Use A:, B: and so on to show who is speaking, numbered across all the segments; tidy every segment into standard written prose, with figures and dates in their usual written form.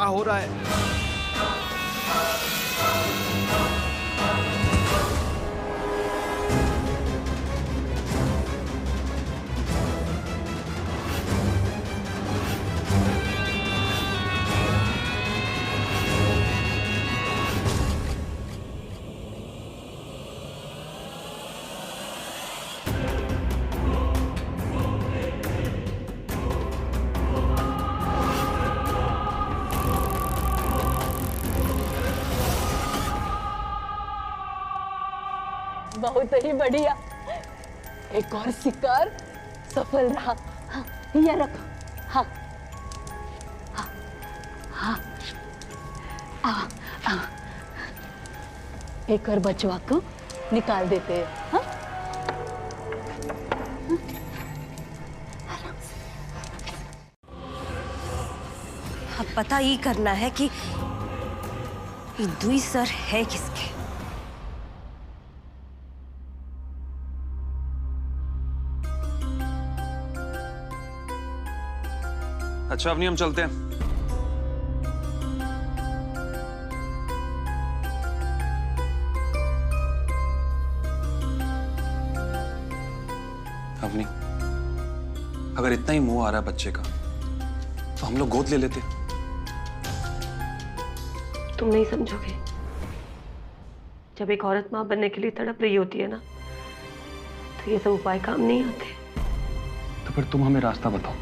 A: क्या हो रहा है?
B: बहुत ही बढ़िया, एक और शिकार सफल रहा। हाँ, ये रखो। हाँ हाँ हाँ, आओ आओ, एक और बचवा को निकाल देते हैं। हाँ?
C: अब पता ही करना है कि ये दुई सर है किसके।
D: अच्छा अवनी, हम चलते हैं। अवनी, अगर इतना ही मोह आ रहा है बच्चे का तो हम लोग गोद ले लेते।
C: तुम नहीं समझोगे। जब एक औरत मां बनने के लिए तड़प रही होती है ना, तो ये सब उपाय काम नहीं आते।
D: तो फिर तुम हमें रास्ता बताओ।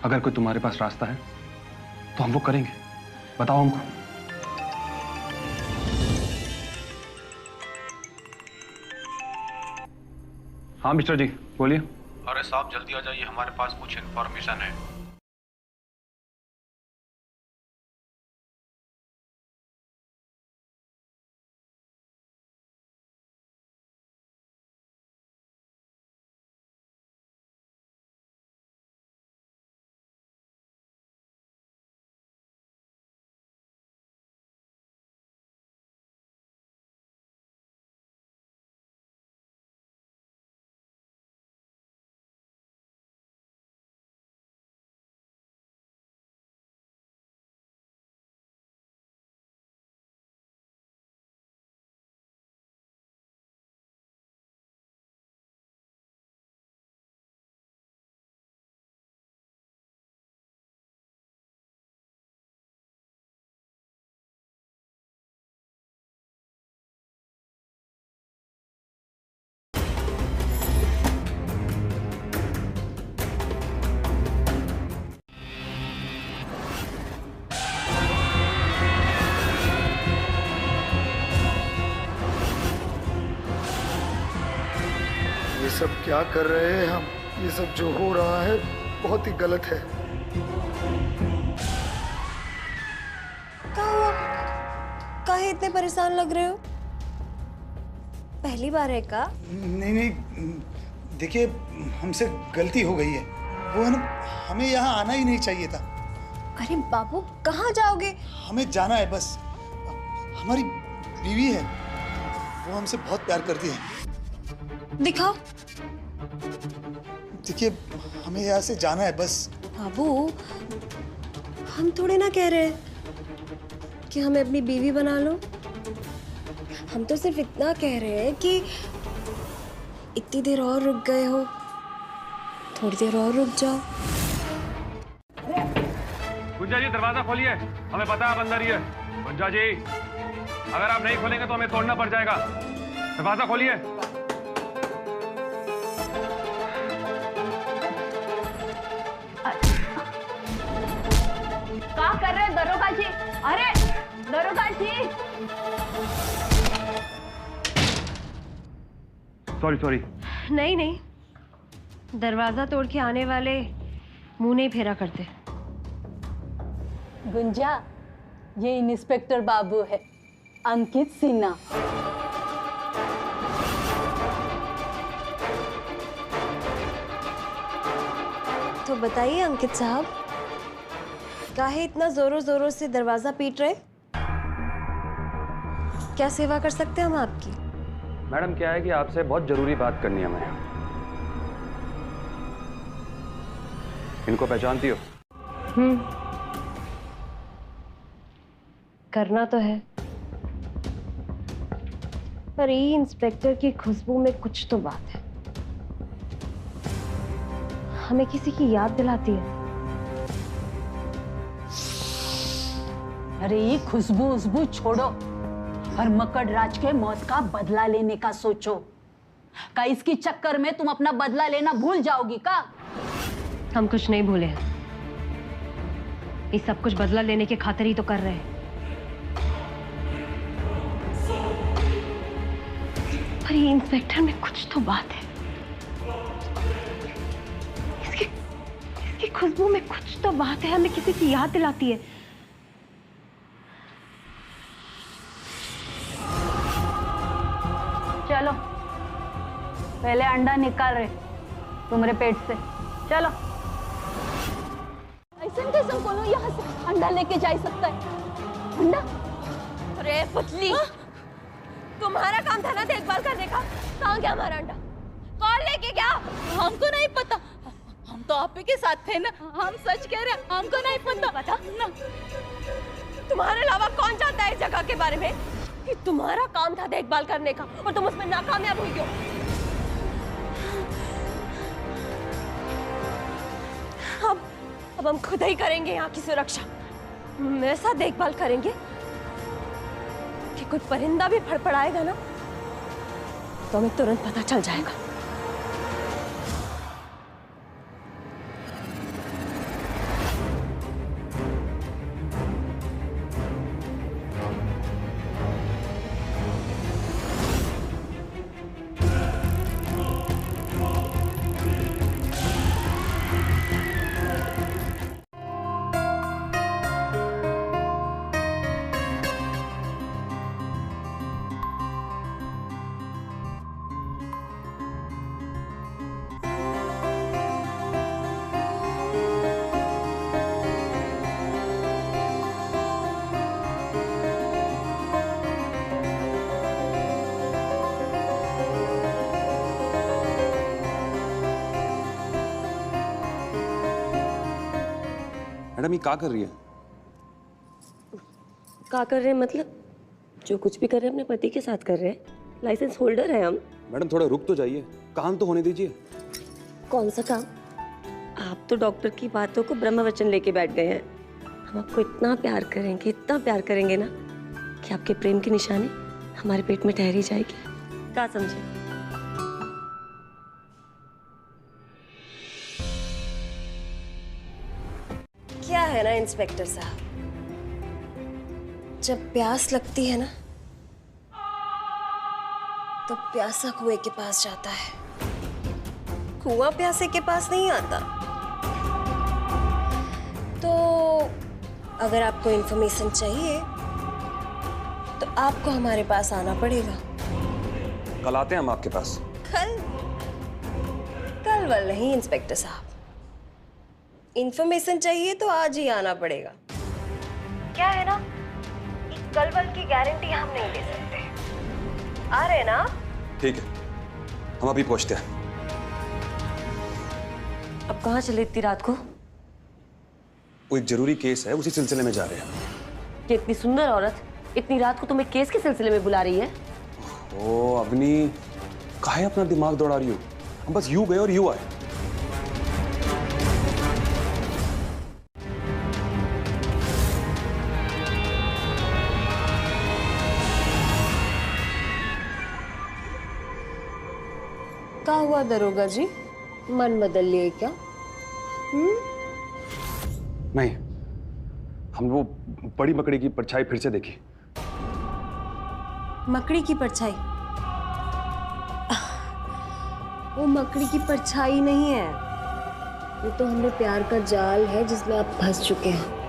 D: अगर कोई तुम्हारे पास रास्ता है तो हम वो करेंगे। बताओ हमको। हाँ मिस्टर जी, बोलिए।
E: अरे साहब जल्दी आ जाइए, हमारे पास कुछ इन्फॉर्मेशन है।
F: ये सब क्या कर रहे हैं हम? ये सब जो हो रहा है बहुत ही गलत है।
C: क्या हुआ? काहे इतने परेशान लग रहे हो? पहली बार है का?
F: नहीं नहीं, देखिए हमसे गलती हो गई है। वो है ना, हमें यहाँ आना ही नहीं चाहिए था।
C: अरे बाबू, कहाँ जाओगे?
F: हमें जाना है बस। हमारी बीवी है, वो हमसे बहुत प्यार करती है।
C: दिखाओ।
F: देखिए हमें यहाँ से जाना है बस।
C: बाबू, हम थोड़े ना कह रहे हैं कि हमें अपनी बीवी बना लो। हम तो सिर्फ इतना कह रहे हैं कि इतनी देर और रुक गए हो, थोड़ी देर और रुक जाओ।
E: गुंजा जी दरवाजा खोलिए, हमें पता है आप अंदर ही है। गुंजा जी, अगर आप नहीं खोलेंगे तो हमें तोड़ना पड़ जाएगा। दरवाजा खोलिए।
B: क्या कर रहे हैं दरोगा जी? अरे दरोगा जी!
E: सॉरी।
C: नहीं नहीं, दरवाजा तोड़ के आने वाले मुंह नहीं फेरा करते।
B: गुंजा, ये इंस्पेक्टर बाबू है, अंकित सिन्हा।
C: तो बताइए अंकित साहब, काहे इतना जोरों जोरों से दरवाजा पीट रहे? क्या सेवा कर सकते हैं हम आपकी?
D: मैडम क्या है कि आपसे बहुत जरूरी बात करनी है हमें। इनको पहचानती हो?
C: करना तो है, पर ये इंस्पेक्टर की खुशबू में कुछ तो बात है। हमें किसी की याद दिलाती है।
B: अरे ये खुशबू उशबू छोड़ो और मकड़ राज के मौत का बदला लेने का सोचो। का इसकी चक्कर में तुम अपना बदला लेना भूल जाओगी का?
C: हम कुछ नहीं भूले हैं, ये सब कुछ बदला लेने के खातिर ही तो कर रहे हैं। पर ये इंस्पेक्टर में कुछ तो बात है, इसकी खुशबू में कुछ तो बात है, हमें किसी की याद दिलाती है।
B: चलो पहले अंडा निकाल रहे तुम्हारे पेट से, चलो। ऐसे कैसे बोलो, यहाँ से अंडा लेके जा सकता है? अंडा?
C: अरे पुतली, तुम्हारा काम था ना देखभाल करने का, कहाँ गया हमारा अंडा? कौन लेके गया?
B: हमको नहीं पता, हम तो आप ही के साथ थे ना, हम सच कह रहे हैं, हमको नहीं पता ना।
C: तुम्हारे अलावा कौन जानता है इस जगह के बारे में? कि तुम्हारा काम था देखभाल करने का और तुम उसमें नाकामयाब हुई क्यों? अब हम खुद ही करेंगे यहाँ की सुरक्षा। ऐसा देखभाल करेंगे कि कोई परिंदा भी फड़फड़ाएगा ना तो हमें तुरंत पता चल जाएगा।
D: मैडम ये क्या कर रही है?
C: क्या कर रहे हैं मतलब? जो कुछ भी कर रहे हैं अपने पति के साथ कर रहे हैं। लाइसेंस होल्डर है हम।
D: मैडम थोड़ा रुक तो जाइए, काम तो होने दीजिए।
C: कौन सा काम? आप तो डॉक्टर की बातों को ब्रह्म वचन लेके बैठ गए हैं। हम आपको इतना प्यार करेंगे, इतना प्यार करेंगे ना कि आपके प्रेम की निशानी हमारे पेट में ठहरी जाएगी। क्या समझे? क्या है ना इंस्पेक्टर साहब, जब प्यास लगती है ना तो प्यासा कुएं के पास जाता है, कुआं प्यासे के पास नहीं आता। तो अगर आपको इंफॉर्मेशन चाहिए तो आपको हमारे पास आना पड़ेगा।
D: कल आते हैं हम आपके पास।
C: कल? कल वल नहीं इंस्पेक्टर साहब, इंफॉर्मेशन चाहिए तो आज ही आना पड़ेगा। क्या है ना, कल वल की गारंटी हम नहीं दे सकते। आ रहे ना?
D: ठीक है, हम अभी पहुंचते हैं।
C: अब कहाँ चले इतनी रात को?
D: वो एक जरूरी केस है, उसी सिलसिले में जा रहे हैं।
C: ये इतनी सुंदर औरत इतनी रात को तुम्हें केस के सिलसिले में बुला रही है?
D: ओ अवनी, काहे अपना दिमाग दौड़ा रही हो? हम बस यूं गए और यूं आए।
C: क्या हुआ दरोगा जी, मन बदल लिए क्या?
D: नहीं, हम वो बड़ी मकड़ी की परछाई फिर से देखी।
C: मकड़ी की परछाई? वो मकड़ी की परछाई नहीं है, वो तो हमें प्यार का जाल है जिसमें आप फंस चुके हैं।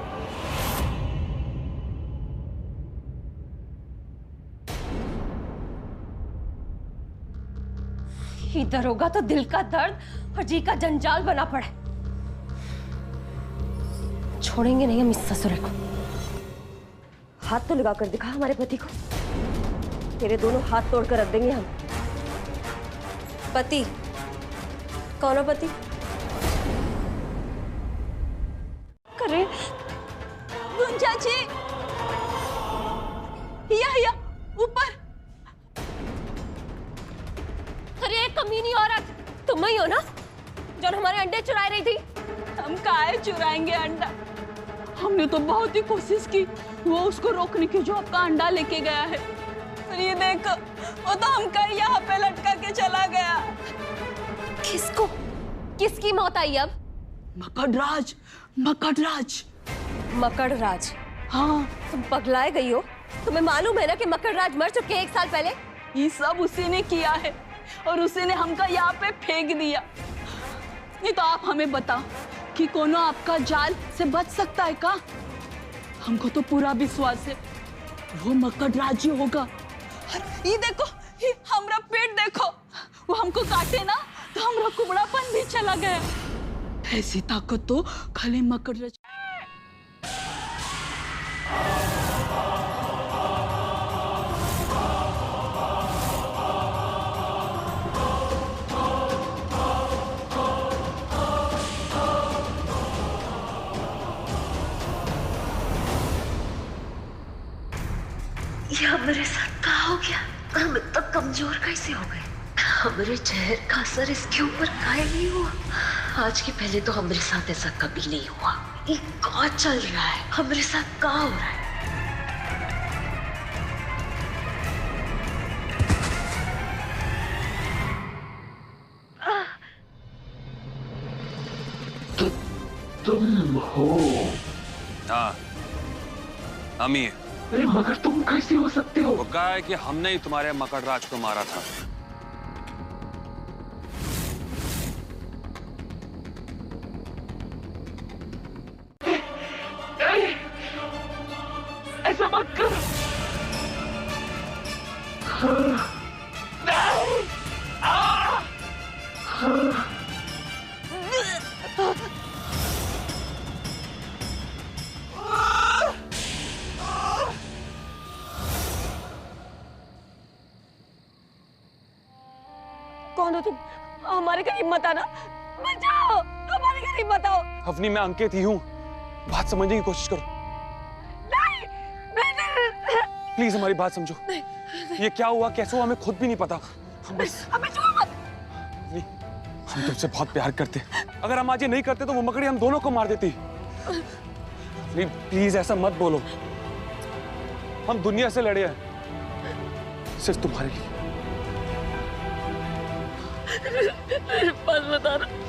C: ये दरोगा तो दिल का दर्द और जी का जंजाल बना पड़ा है। छोड़ेंगे नहीं हम इस ससुरे को। हाथ तो लगा कर दिखा हमारे पति को, तेरे दोनों हाथ तोड़ कर रख देंगे हम। पति? कौन है पति?
B: करे गुंजा जी, या ऊपर।
C: अरे एक कमीनी औरत, तुम ही हो ना जो हमारे अंडे चुरा रही थी?
B: हम काहे चुराएंगे अंडा? हमने तो बहुत ही कोशिश की वो उसको रोकने की जो आपका अंडा लेके गया है। और ये देखो, वो तो हमका यहाँ पे लटका के चला गया।
C: किसको, किसकी मौत आई अब?
B: मकड़राज, मकड़राज।
C: मकड़राज?
B: हाँ,
C: तुम पगलाए गई हो? तुम्हें मालूम है ना कि मकड़राज मर चुके 1 साल पहले?
B: ये सब उसी ने किया है और उसी ने हमका यहाँ पे फेंक दिया। नहीं तो आप हमें बताओ कि कोनो आपका जाल से बच सकता है का? हमको तो पूरा विश्वास है वो मकड़राज ही होगा। और ये देखो, ये हमरा पेट देखो, वो हमको काटे ना तो हमरा कुबड़ापन भी चला गया। ऐसी ताकत तो खाली मकड़राज।
A: ये हमारे साथ क्या हो गया? हम इतना कमजोर कैसे हो गए? हमारे जहर का असर इसके ऊपर काहे नहीं हुआ? आज के पहले तो हमारे साथ ऐसा कभी नहीं हुआ। ये क्या चल रहा है? हमारे साथ क्या हो रहा है?
D: तुम हो?
E: हाँ, हम ही हैं।
D: अरे मगर तुम कैसे हो सकते हो?
E: वो कहा है कि हमने ही तुम्हारे मकड़राज को मारा था।
D: ऐसा मत कर।
C: कौन हो तुम? हमारे करीब मत आना, बचाओ, हमारे करीब मत आओ।
E: अवनी, मैं अंकित ही हूँ, बात समझने की कोशिश करो। प्लीज हमारी बात समझो। ये क्या हुआ, कैसे हुआ, हमें खुद भी नहीं पता। हम बस अवनी, हम तुमसे बहुत प्यार करते। अगर हम आज ये नहीं करते तो वो मकड़ी हम दोनों को मार देती। अवनी प्लीज ऐसा मत बोलो। हम दुनिया से लड़े हैं सिर्फ तुम्हारे लिए।
C: बस बता रहा